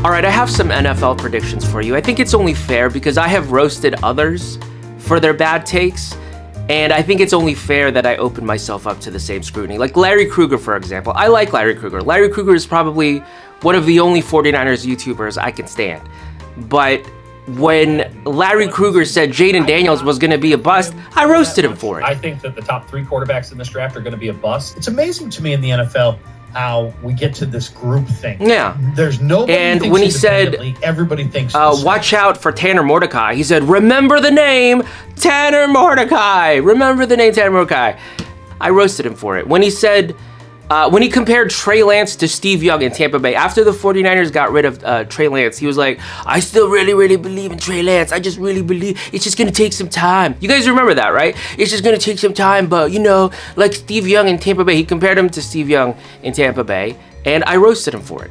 All right, I have some NFL predictions for you. I think it's only fair because I have roasted others for their bad takes, and I think it's only fair that I open myself up to the same scrutiny. Like Larry Krueger, for example. I like Larry Krueger. Larry Krueger is probably one of the only 49ers YouTubers I can stand. But when Larry Krueger said Jaden Daniels was going to be a bust, I roasted him for it. I think that the top 3 quarterbacks in this draft are going to be a bust. It's amazing to me in the NFL how we get to this group thing. Yeah. There's nobody and thinks when he said, everybody thinks watch out for Tanner Mordecai, he said, remember the name Tanner Mordecai. Remember the name Tanner Mordecai. I roasted him for it. When he said, when he compared Trey Lance to Steve Young in Tampa Bay, after the 49ers got rid of Trey Lance, he was like, I still really believe in Trey Lance. I just really believe it's just going to take some time. You guys remember that, right? It's just going to take some time, but you know, like Steve Young in Tampa Bay, he compared him to Steve Young in Tampa Bay, and I roasted him for it.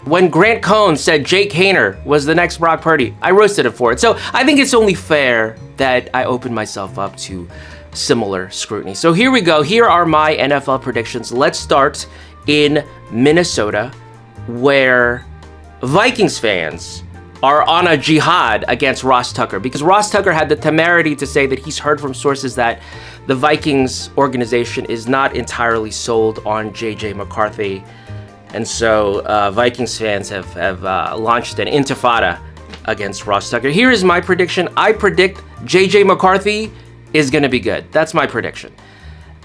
When Grant Cohn said Jake Haener was the next Brock Purdy, I roasted him for it. So I think it's only fair that I open myself up to similar scrutiny. So here we go. Here are my NFL predictions. Let's start in Minnesota, where Vikings fans are on a jihad against Ross Tucker because Ross Tucker had the temerity to say that he's heard from sources that the Vikings organization is not entirely sold on JJ McCarthy. And so Vikings fans have launched an intifada against Ross Tucker. Here is my prediction. I predict JJ McCarthy is going to be good. That's my prediction.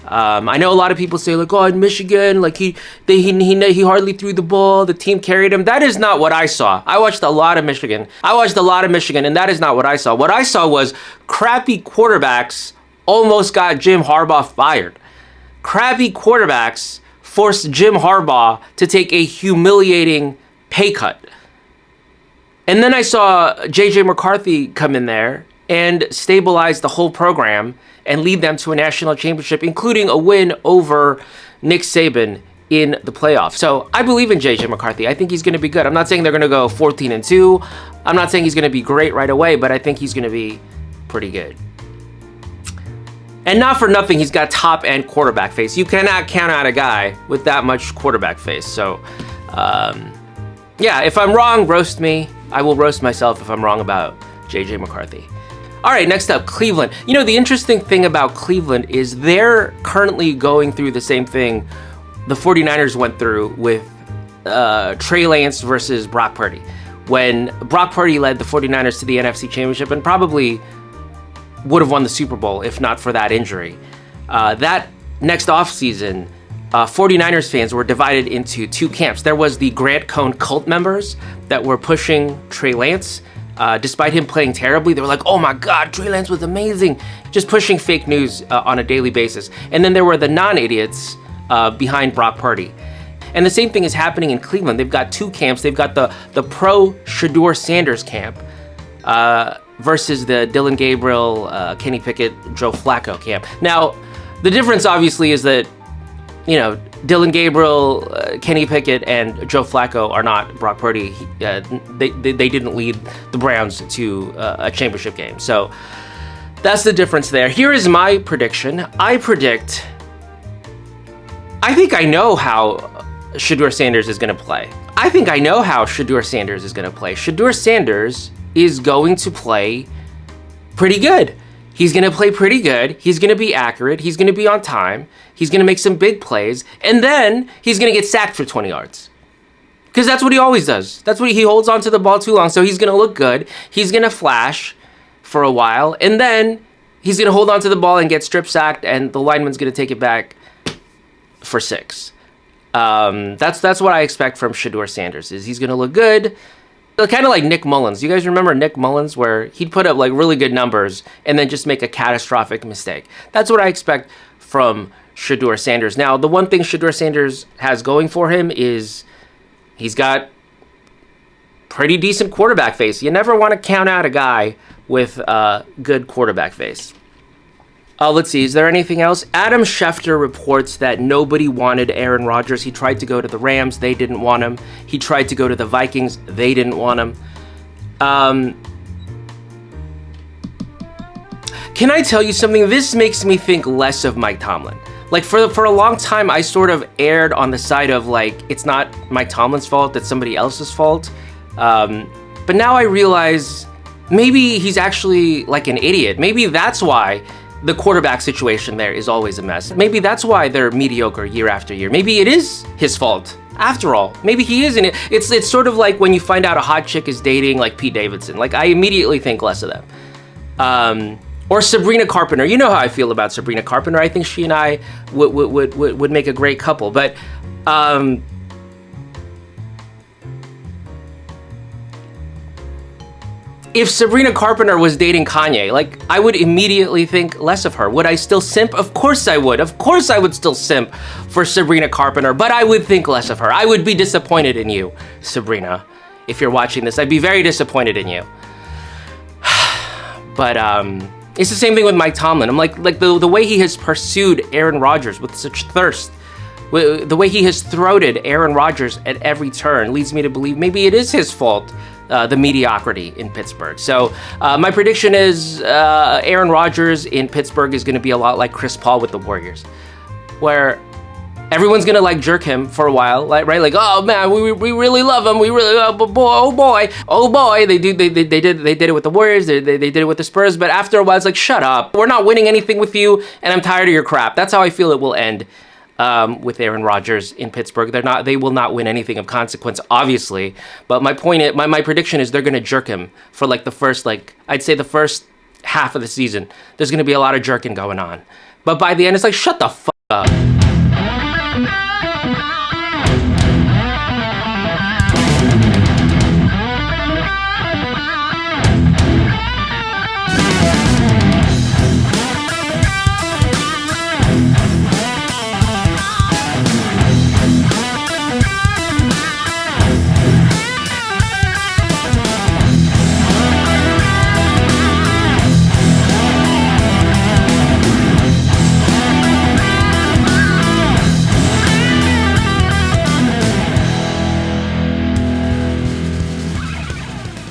I know a lot of people say like, oh, in Michigan, like he hardly threw the ball. The team carried him. That is not what I saw. I watched a lot of Michigan, and that is not what I saw. What I saw was crappy quarterbacks almost got Jim Harbaugh fired. Crappy quarterbacks forced Jim Harbaugh to take a humiliating pay cut. And then I saw JJ McCarthy come in there and stabilize the whole program and lead them to a national championship, including a win over Nick Saban in the playoffs. So I believe in JJ McCarthy. I think he's going to be good. I'm not saying they're going to go 14-2. I'm not saying he's going to be great right away, but I think he's going to be pretty good. And not for nothing, he's got top-end quarterback face. You cannot count out a guy with that much quarterback face. So, yeah, if I'm wrong, roast me. I will roast myself if I'm wrong about JJ McCarthy. All right, next up, Cleveland. You know, the interesting thing about Cleveland is they're currently going through the same thing the 49ers went through with Trey Lance versus Brock Purdy. When Brock Purdy led the 49ers to the NFC Championship and probably would have won the Super Bowl if not for that injury. That next offseason, 49ers fans were divided into 2 camps. There was the Grant Cohn cult members that were pushing Trey Lance. Despite him playing terribly, they were like, oh my God, Trey Lance was amazing. Just pushing fake news on a daily basis. And then there were the non-idiots behind Brock Purdy. And the same thing is happening in Cleveland. They've got 2 camps. They've got the pro Shedeur Sanders camp versus the Dillon Gabriel, Kenny Pickett, Joe Flacco camp. Now, the difference obviously is that, you know, Dillon Gabriel, Kenny Pickett, and Joe Flacco are not Brock Purdy. They didn't lead the Browns to a championship game. So that's the difference there. Here is my prediction. I think I know how Shedeur Sanders is going to play. Shedeur Sanders is going to play pretty good. He's going to play pretty good. He's going to be accurate. He's going to be on time. He's going to make some big plays. And then he's going to get sacked for 20 yards. Because that's what he always does. He holds on to the ball too long. So he's going to look good. He's going to flash for a while. And then he's going to hold on to the ball and get strip sacked. And the lineman's going to take it back for 6. That's what I expect from Shedeur Sanders. Is he's going to look good. Kind of like Nick Mullins. You guys remember Nick Mullins, where he'd put up like really good numbers and then just make a catastrophic mistake? That's what I expect from Shedeur Sanders. Now, the one thing Shedeur Sanders has going for him is he's got pretty decent quarterback face. You never want to count out a guy with a good quarterback face. Let's see, is there anything else? Adam Schefter reports that nobody wanted Aaron Rodgers. He tried to go to the Rams. They didn't want him. He tried to go to the Vikings. They didn't want him. Can I tell you something? This makes me think less of Mike Tomlin. Like for a long time, I sort of erred on the side of like, it's not Mike Tomlin's fault, it's somebody else's fault. But now I realize maybe he's actually like an idiot. Maybe that's why the quarterback situation there is always a mess. Maybe that's why they're mediocre year after year. Maybe it is his fault after all. Maybe he isn't. It's sort of like when you find out a hot chick is dating like Pete Davidson. Like I immediately think less of them. Or Sabrina Carpenter. You know how I feel about Sabrina Carpenter. I think she and I would make a great couple. But if Sabrina Carpenter was dating Kanye, like I would immediately think less of her. Would I still simp? Of course I would. Of course I would still simp for Sabrina Carpenter, but I would think less of her. I would be disappointed in you, Sabrina. If you're watching this, I'd be very disappointed in you. But it's the same thing with Mike Tomlin. I'm like the way he has pursued Aaron Rodgers with such thirst, the way he has throated Aaron Rodgers at every turn leads me to believe maybe it is his fault, the mediocrity in Pittsburgh. So my prediction is Aaron Rodgers in Pittsburgh is going to be a lot like Chris Paul with the Warriors, where everyone's gonna like jerk him for a while, like, right? Like, oh man, we really love him. We really, oh boy. They did it with the Warriors. They did it with the Spurs. But after a while, it's like, shut up. We're not winning anything with you, and I'm tired of your crap. That's how I feel it will end with Aaron Rodgers in Pittsburgh. They will not win anything of consequence, obviously. But my point, my prediction is they're gonna jerk him for like the first, like I'd say the first half of the season. There's gonna be a lot of jerking going on. But by the end, it's like, shut the fuck up.